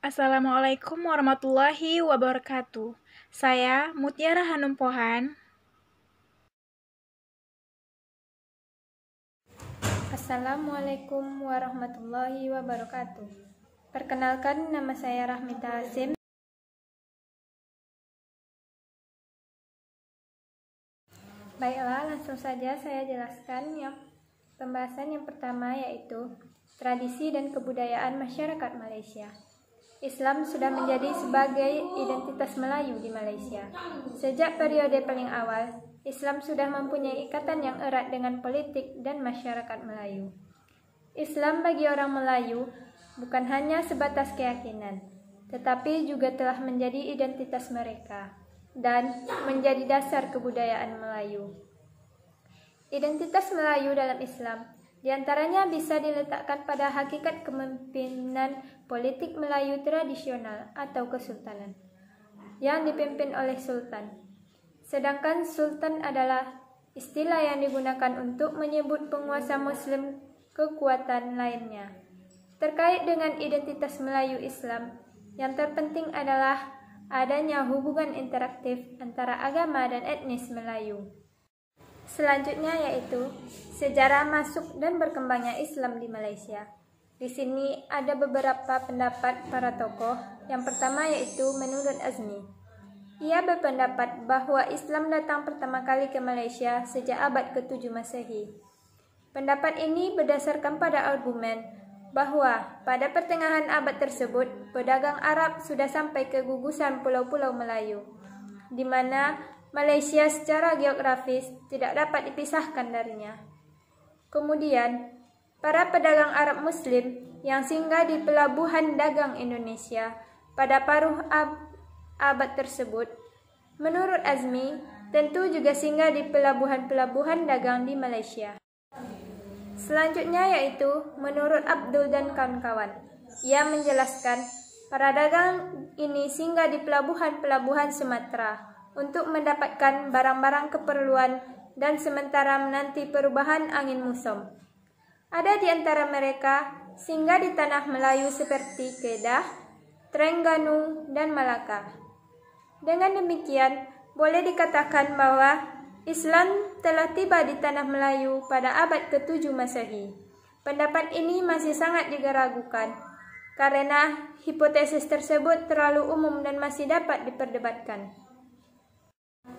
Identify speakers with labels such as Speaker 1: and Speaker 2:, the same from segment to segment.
Speaker 1: Assalamualaikum warahmatullahi wabarakatuh. Saya Mutiara Hanum Pohan.
Speaker 2: Assalamualaikum warahmatullahi wabarakatuh. Perkenalkan, nama saya Rahmita Hasim. Baiklah, langsung saja saya jelaskan pembahasan yang pertama, yaitu tradisi dan kebudayaan masyarakat Malaysia. Islam sudah menjadi sebagai identitas Melayu di Malaysia. Sejak periode paling awal, Islam sudah mempunyai ikatan yang erat dengan politik dan masyarakat Melayu. Islam bagi orang Melayu bukan hanya sebatas keyakinan, tetapi juga telah menjadi identitas mereka dan menjadi dasar kebudayaan Melayu. Identitas Melayu dalam Islam diantaranya bisa diletakkan pada hakikat kepemimpinan politik Melayu tradisional atau kesultanan yang dipimpin oleh sultan. Sedangkan sultan adalah istilah yang digunakan untuk menyebut penguasa muslim kekuatan lainnya. Terkait dengan identitas Melayu Islam, yang terpenting adalah adanya hubungan interaktif antara agama dan etnis Melayu. Selanjutnya yaitu sejarah masuk dan berkembangnya Islam di Malaysia. Di sini ada beberapa pendapat para tokoh. Yang pertama yaitu menurut Azmi. Ia berpendapat bahwa Islam datang pertama kali ke Malaysia sejak abad ke-7 Masehi. Pendapat ini berdasarkan pada argumen bahwa pada pertengahan abad tersebut, pedagang Arab sudah sampai ke gugusan pulau-pulau Melayu, di mana Malaysia secara geografis tidak dapat dipisahkan darinya. Kemudian, para pedagang Arab Muslim yang singgah di pelabuhan dagang Indonesia pada paruh abad tersebut, menurut Azmi, tentu juga singgah di pelabuhan-pelabuhan dagang di Malaysia. Selanjutnya yaitu menurut Abdul dan kawan-kawan. Ia menjelaskan para dagang ini singgah di pelabuhan-pelabuhan Sumatera untuk mendapatkan barang-barang keperluan dan sementara menanti perubahan angin muson. Ada di antara mereka singgah di tanah Melayu seperti Kedah, Terengganu, dan Malaka. Dengan demikian, boleh dikatakan bahwa Islam telah tiba di tanah Melayu pada abad ke-7 Masehi. Pendapat ini masih sangat diragukan karena hipotesis tersebut terlalu umum dan masih dapat diperdebatkan.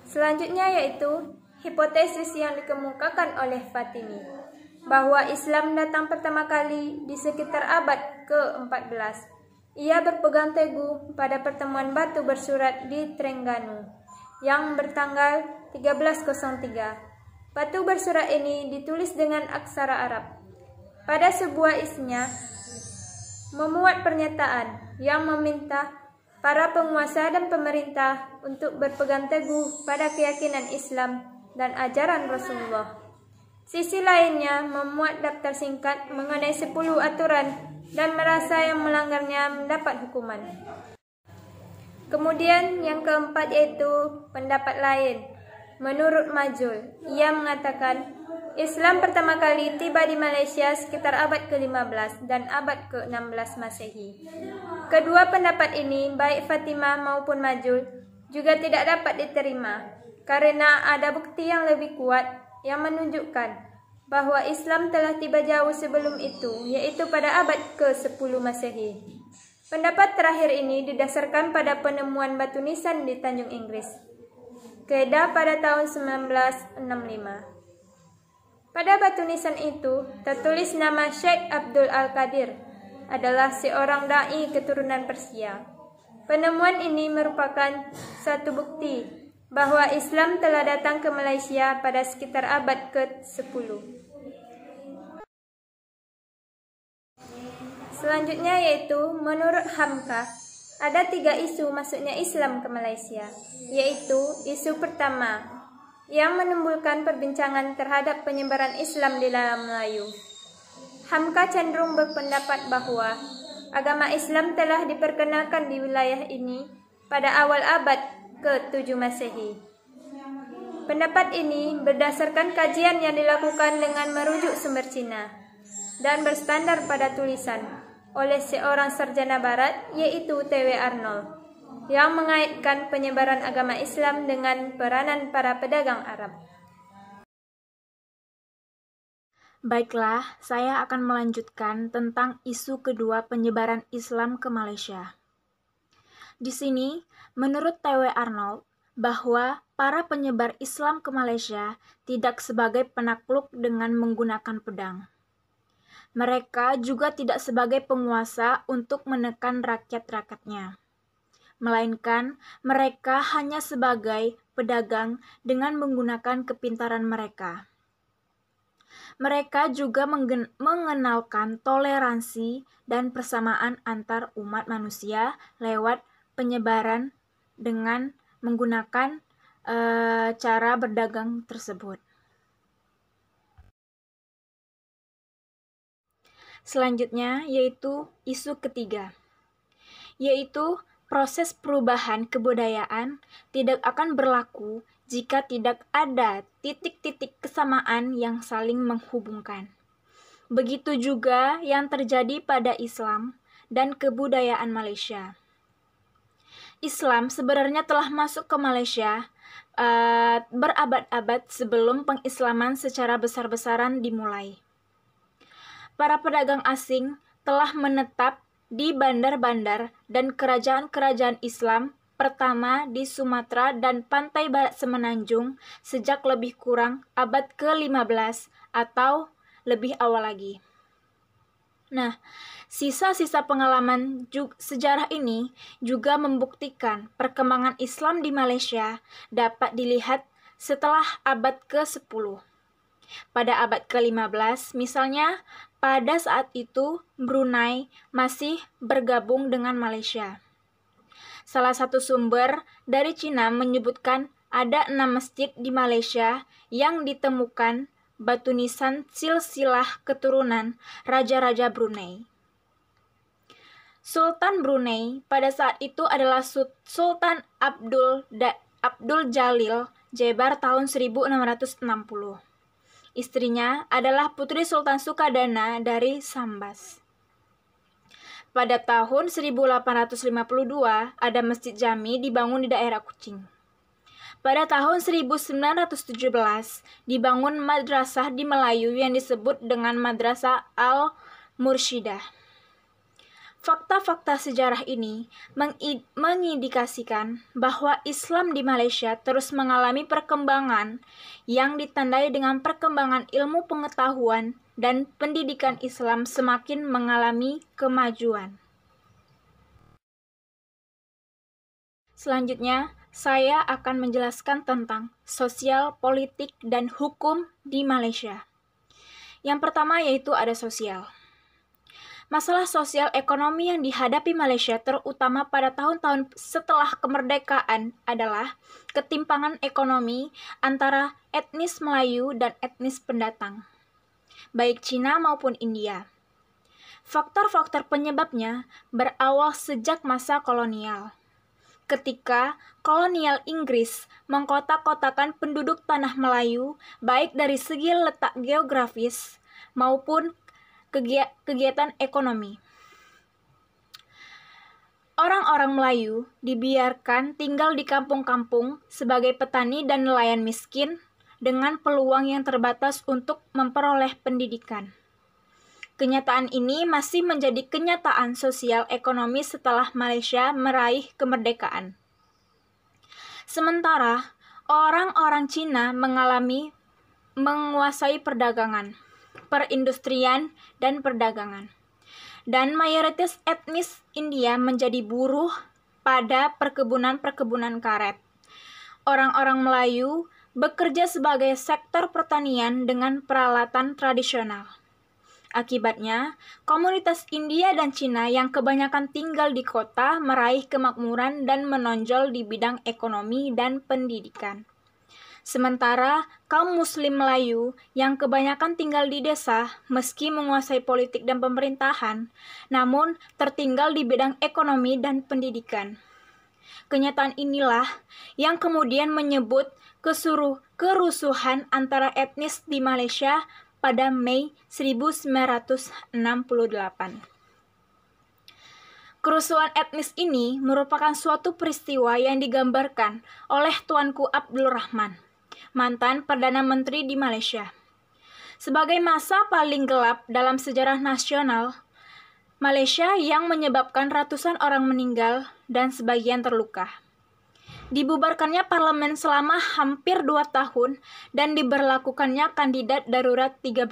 Speaker 2: Selanjutnya yaitu hipotesis yang dikemukakan oleh Fatimi, bahwa Islam datang pertama kali di sekitar abad ke-14. Ia berpegang teguh pada pertemuan batu bersurat di Terengganu yang bertanggal 1303. Batu bersurat ini ditulis dengan aksara Arab. Pada sebuah isinya memuat pernyataan yang meminta para penguasa dan pemerintah untuk berpegang teguh pada keyakinan Islam dan ajaran Rasulullah. Sisi lainnya memuat daftar singkat mengenai 10 aturan dan merasa yang melanggarnya mendapat hukuman. Kemudian yang keempat yaitu pendapat lain. Menurut Majul, ia mengatakan Islam pertama kali tiba di Malaysia sekitar abad ke-15 dan abad ke-16 Masehi. Kedua pendapat ini, baik Fatimah maupun Majul, juga tidak dapat diterima karena ada bukti yang lebih kuat yang menunjukkan bahwa Islam telah tiba jauh sebelum itu, yaitu pada abad ke-10 Masehi. Pendapat terakhir ini didasarkan pada penemuan batu nisan di Tanjung Inggris, Kedah pada tahun 1965. Pada batu nisan itu tertulis nama Syekh Abdul Al-Qadir, adalah seorang dai keturunan Persia. Penemuan ini merupakan satu bukti bahwa Islam telah datang ke Malaysia pada sekitar abad ke-10. Selanjutnya yaitu menurut Hamka, ada 3 isu masuknya Islam ke Malaysia, yaitu isu pertama yang menimbulkan perbincangan terhadap penyebaran Islam di dalam Melayu. Hamka cenderung berpendapat bahwa agama Islam telah diperkenalkan di wilayah ini pada awal abad ke-7 Masehi. Pendapat ini berdasarkan kajian yang dilakukan dengan merujuk sumber Cina dan berstandar pada tulisan. oleh seorang sarjana barat, yaitu T.W. Arnold, yang mengaitkan penyebaran agama Islam dengan peranan para pedagang Arab.
Speaker 1: Baiklah, saya akan melanjutkan tentang isu kedua penyebaran Islam ke Malaysia. Di sini, menurut T.W. Arnold, bahwa para penyebar Islam ke Malaysia tidak sebagai penakluk dengan menggunakan pedang. Mereka juga tidak sebagai penguasa untuk menekan rakyat-rakyatnya, melainkan mereka hanya sebagai pedagang dengan menggunakan kepintaran mereka. Mereka juga mengenalkan toleransi dan persamaan antar umat manusia lewat penyebaran dengan menggunakan cara berdagang tersebut. Selanjutnya yaitu isu ketiga, yaitu proses perubahan kebudayaan tidak akan berlaku jika tidak ada titik-titik kesamaan yang saling menghubungkan. Begitu juga yang terjadi pada Islam dan kebudayaan Malaysia. Islam sebenarnya telah masuk ke Malaysia berabad-abad sebelum pengislaman secara besar-besaran dimulai. Para pedagang asing telah menetap di bandar-bandar dan kerajaan-kerajaan Islam pertama di Sumatera dan pantai barat Semenanjung sejak lebih kurang abad ke-15 atau lebih awal lagi. Nah, sisa-sisa pengalaman sejarah ini juga membuktikan perkembangan Islam di Malaysia dapat dilihat setelah abad ke-10. Pada abad ke-15, misalnya, pada saat itu Brunei masih bergabung dengan Malaysia. Salah satu sumber dari Cina menyebutkan ada 6 masjid di Malaysia yang ditemukan batu nisan silsilah keturunan Raja-Raja Brunei. Sultan Brunei pada saat itu adalah Sultan Abdul Jalil Jebar tahun 1660. Istrinya adalah Putri Sultan Sukadana dari Sambas. Pada tahun 1852, ada Masjid Jami dibangun di daerah Kuching. Pada tahun 1917, dibangun madrasah di Melayu yang disebut dengan Madrasah Al-Mursyidah. Fakta-fakta sejarah ini mengindikasikan bahwa Islam di Malaysia terus mengalami perkembangan yang ditandai dengan perkembangan ilmu pengetahuan dan pendidikan Islam semakin mengalami kemajuan. Selanjutnya, saya akan menjelaskan tentang sosial, politik, dan hukum di Malaysia. Yang pertama yaitu ada sosial. Masalah sosial ekonomi yang dihadapi Malaysia terutama pada tahun-tahun setelah kemerdekaan adalah ketimpangan ekonomi antara etnis Melayu dan etnis pendatang, baik Cina maupun India. Faktor-faktor penyebabnya berawal sejak masa kolonial. Ketika kolonial Inggris mengkotak-kotakan penduduk tanah Melayu baik dari segi letak geografis maupun kegiatan ekonomi. Orang-orang Melayu dibiarkan tinggal di kampung-kampung sebagai petani dan nelayan miskin dengan peluang yang terbatas untuk memperoleh pendidikan. Kenyataan ini masih menjadi kenyataan sosial ekonomi setelah Malaysia meraih kemerdekaan. Sementara orang-orang Cina menguasai perdagangan, perindustrian, dan perdagangan. Dan mayoritas etnis India menjadi buruh pada perkebunan-perkebunan karet. Orang-orang Melayu bekerja sebagai sektor pertanian dengan peralatan tradisional. Akibatnya, komunitas India dan Cina yang kebanyakan tinggal di kota meraih kemakmuran dan menonjol di bidang ekonomi dan pendidikan. Sementara kaum Muslim Melayu yang kebanyakan tinggal di desa, meski menguasai politik dan pemerintahan, namun tertinggal di bidang ekonomi dan pendidikan. Kenyataan inilah yang kemudian menyebut kerusuhan antara etnis di Malaysia pada Mei 1968. Kerusuhan etnis ini merupakan suatu peristiwa yang digambarkan oleh Tuanku Abdul Rahman, mantan Perdana Menteri di Malaysia, sebagai masa paling gelap dalam sejarah nasional Malaysia yang menyebabkan ratusan orang meninggal dan sebagian terluka. Dibubarkannya parlemen selama hampir 2 tahun dan diberlakukannya kandidat darurat 13.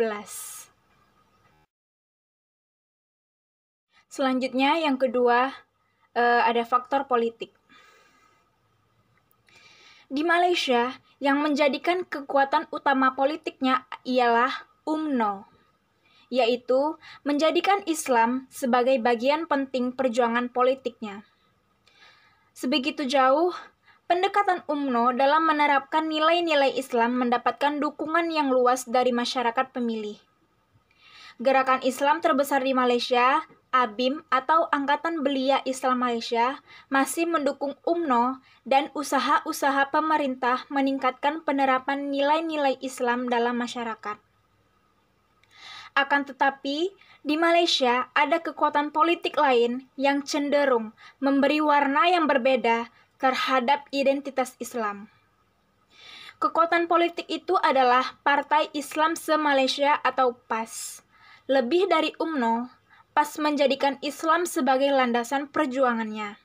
Speaker 1: Selanjutnya yang kedua, ada faktor politik. Di Malaysia, yang menjadikan kekuatan utama politiknya ialah UMNO, yaitu menjadikan Islam sebagai bagian penting perjuangan politiknya. Sebegitu jauh, pendekatan UMNO dalam menerapkan nilai-nilai Islam mendapatkan dukungan yang luas dari masyarakat pemilih. Gerakan Islam terbesar di Malaysia, ABIM atau Angkatan Belia Islam Malaysia, masih mendukung UMNO dan usaha-usaha pemerintah meningkatkan penerapan nilai-nilai Islam dalam masyarakat. Akan tetapi, di Malaysia ada kekuatan politik lain yang cenderung memberi warna yang berbeda terhadap identitas Islam. Kekuatan politik itu adalah Partai Islam Se-Malaysia atau PAS. Lebih dari UMNO, PAS menjadikan Islam sebagai landasan perjuangannya.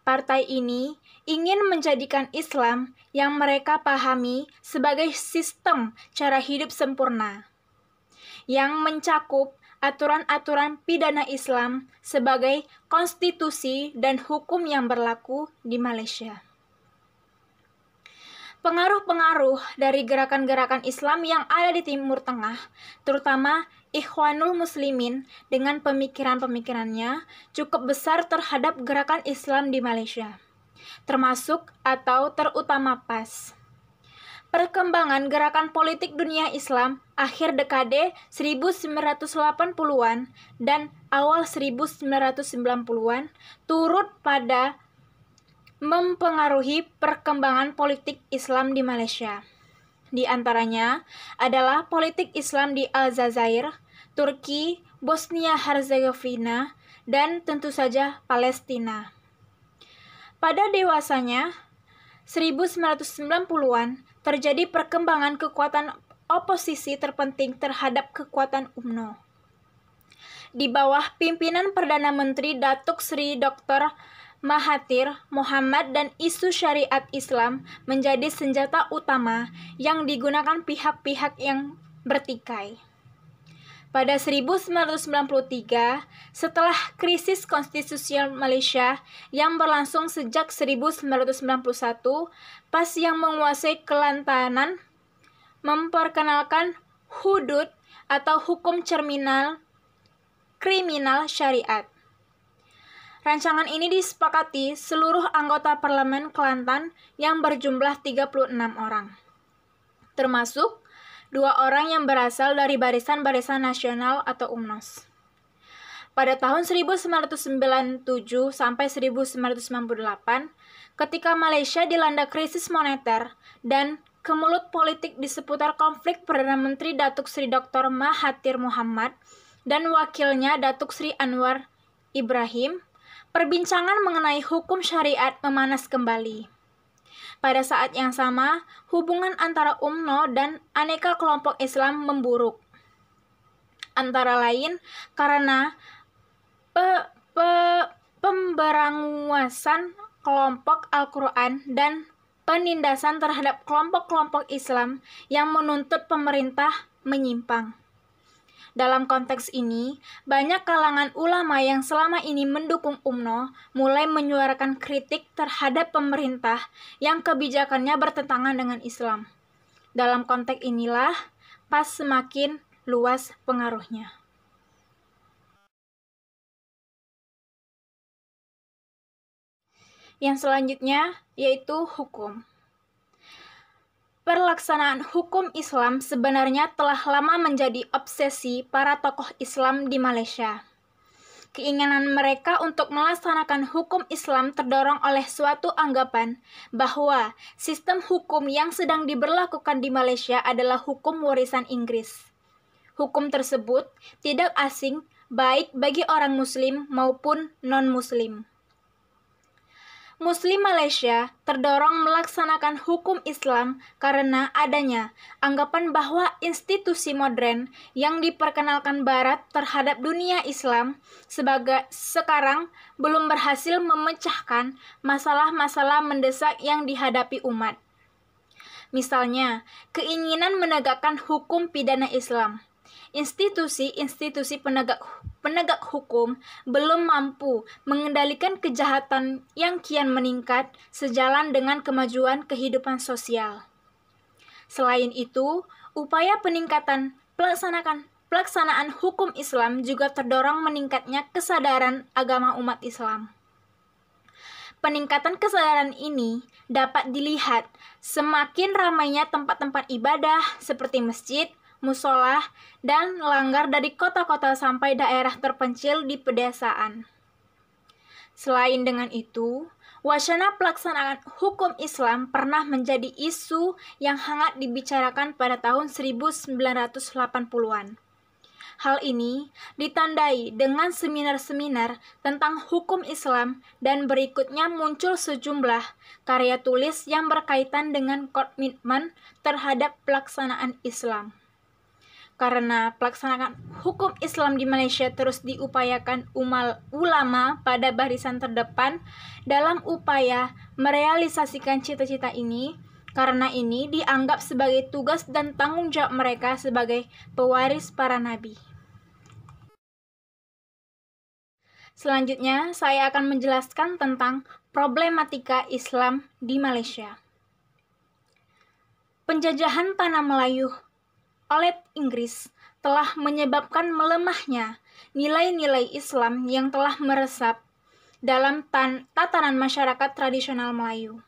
Speaker 1: Partai ini ingin menjadikan Islam yang mereka pahami sebagai sistem cara hidup sempurna, yang mencakup aturan-aturan pidana Islam sebagai konstitusi dan hukum yang berlaku di Malaysia. Pengaruh-pengaruh dari gerakan-gerakan Islam yang ada di Timur Tengah, terutama Ikhwanul Muslimin dengan pemikiran-pemikirannya cukup besar terhadap gerakan Islam di Malaysia, termasuk atau terutama PAS. Perkembangan gerakan politik dunia Islam akhir dekade 1980-an dan awal 1990-an turut pada mempengaruhi perkembangan politik Islam di Malaysia. Di antaranya adalah politik Islam di Aljazair, Turki, Bosnia-Herzegovina, dan tentu saja Palestina. Pada dewasanya, 1990-an, terjadi perkembangan kekuatan oposisi terpenting terhadap kekuatan UMNO. Di bawah pimpinan Perdana Menteri Datuk Seri Dr. Mahathir Mohamad dan isu syariat Islam menjadi senjata utama yang digunakan pihak-pihak yang bertikai. Pada 1993, setelah krisis konstitusional Malaysia yang berlangsung sejak 1991, PAS yang menguasai kelantanan memperkenalkan hudud atau hukum kriminal syariat. Rancangan ini disepakati seluruh anggota parlemen Kelantan yang berjumlah 36 orang, termasuk 2 orang yang berasal dari Barisan-Barisan Nasional atau UMNOS. Pada tahun 1997 sampai 1998, ketika Malaysia dilanda krisis moneter dan kemelut politik di seputar konflik Perdana Menteri Datuk Seri Dr. Mahathir Mohamad dan wakilnya Datuk Seri Anwar Ibrahim, perbincangan mengenai hukum syariat memanas kembali. Pada saat yang sama, hubungan antara UMNO dan aneka kelompok Islam memburuk. Antara lain karena pemberangusan kelompok Al-Quran dan penindasan terhadap kelompok-kelompok Islam yang menuntut pemerintah menyimpang. Dalam konteks ini, banyak kalangan ulama yang selama ini mendukung UMNO mulai menyuarakan kritik terhadap pemerintah yang kebijakannya bertentangan dengan Islam. Dalam konteks inilah, PAS semakin luas pengaruhnya. Yang selanjutnya yaitu hukum. Pelaksanaan hukum Islam sebenarnya telah lama menjadi obsesi para tokoh Islam di Malaysia. Keinginan mereka untuk melaksanakan hukum Islam terdorong oleh suatu anggapan bahwa sistem hukum yang sedang diberlakukan di Malaysia adalah hukum warisan Inggris. Hukum tersebut tidak asing baik bagi orang Muslim maupun non-Muslim. Muslim Malaysia terdorong melaksanakan hukum Islam karena adanya anggapan bahwa institusi modern yang diperkenalkan Barat terhadap dunia Islam sekarang belum berhasil memecahkan masalah-masalah mendesak yang dihadapi umat. Misalnya, keinginan menegakkan hukum pidana Islam. Institusi-institusi penegak hukum belum mampu mengendalikan kejahatan yang kian meningkat sejalan dengan kemajuan kehidupan sosial. Selain itu, upaya peningkatan pelaksanaan hukum Islam juga terdorong meningkatnya kesadaran agama umat Islam. Peningkatan kesadaran ini dapat dilihat semakin ramainya tempat-tempat ibadah seperti masjid, musola, dan langgar dari kota-kota sampai daerah terpencil di pedesaan. Selain dengan itu, wacana pelaksanaan hukum Islam pernah menjadi isu yang hangat dibicarakan pada tahun 1980-an. Hal ini ditandai dengan seminar-seminar tentang hukum Islam dan berikutnya muncul sejumlah karya tulis yang berkaitan dengan komitmen terhadap pelaksanaan Islam. Karena pelaksanaan hukum Islam di Malaysia terus diupayakan ulama pada barisan terdepan dalam upaya merealisasikan cita-cita ini, karena ini dianggap sebagai tugas dan tanggung jawab mereka sebagai pewaris para nabi. Selanjutnya, saya akan menjelaskan tentang problematika Islam di Malaysia. Penjajahan tanah Melayu oleh Inggris telah menyebabkan melemahnya nilai-nilai Islam yang telah meresap dalam tatanan masyarakat tradisional Melayu.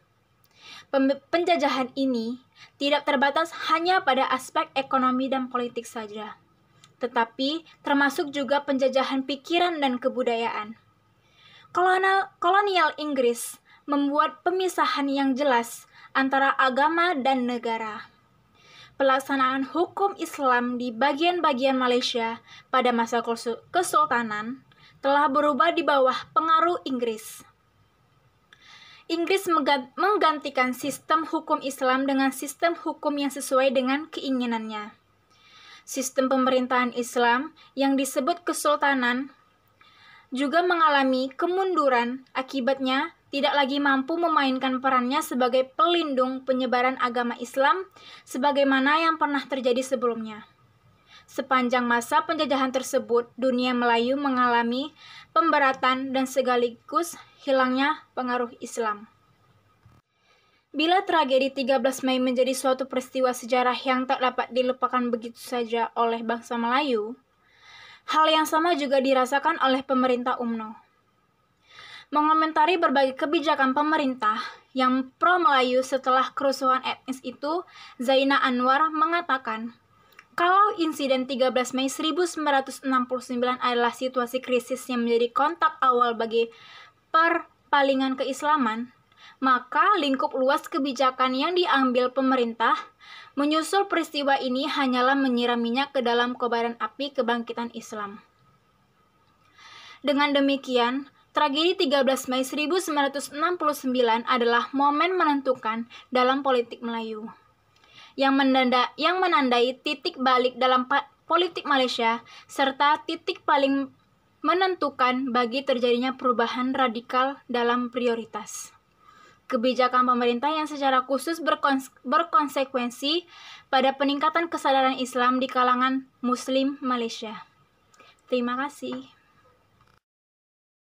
Speaker 1: Penjajahan ini tidak terbatas hanya pada aspek ekonomi dan politik saja, tetapi termasuk juga penjajahan pikiran dan kebudayaan. Kolonial Inggris membuat pemisahan yang jelas antara agama dan negara. Pelaksanaan hukum Islam di bagian-bagian Malaysia pada masa Kesultanan telah berubah di bawah pengaruh Inggris. Inggris menggantikan sistem hukum Islam dengan sistem hukum yang sesuai dengan keinginannya. Sistem pemerintahan Islam yang disebut Kesultanan juga mengalami kemunduran, akibatnya tidak lagi mampu memainkan perannya sebagai pelindung penyebaran agama Islam sebagaimana yang pernah terjadi sebelumnya. Sepanjang masa penjajahan tersebut, dunia Melayu mengalami pemberatan dan sekaligus hilangnya pengaruh Islam. Bila tragedi 13 Mei menjadi suatu peristiwa sejarah yang tak dapat dilupakan begitu saja oleh bangsa Melayu, hal yang sama juga dirasakan oleh pemerintah UMNO. Mengomentari berbagai kebijakan pemerintah yang pro-Melayu setelah kerusuhan etnis itu, Zainah Anwar mengatakan, kalau insiden 13 Mei 1969 adalah situasi krisis yang menjadi kontak awal bagi perpalingan keislaman, maka lingkup luas kebijakan yang diambil pemerintah menyusul peristiwa ini hanyalah menyiram minyak ke dalam kobaran api kebangkitan Islam. Dengan demikian, tragedi 13 Mei 1969 adalah momen menentukan dalam politik Melayu, yang menandai titik balik dalam politik Malaysia, serta titik paling menentukan bagi terjadinya perubahan radikal dalam prioritas kebijakan pemerintah yang secara khusus berkonsekuensi pada peningkatan kesadaran Islam di kalangan Muslim Malaysia. Terima kasih.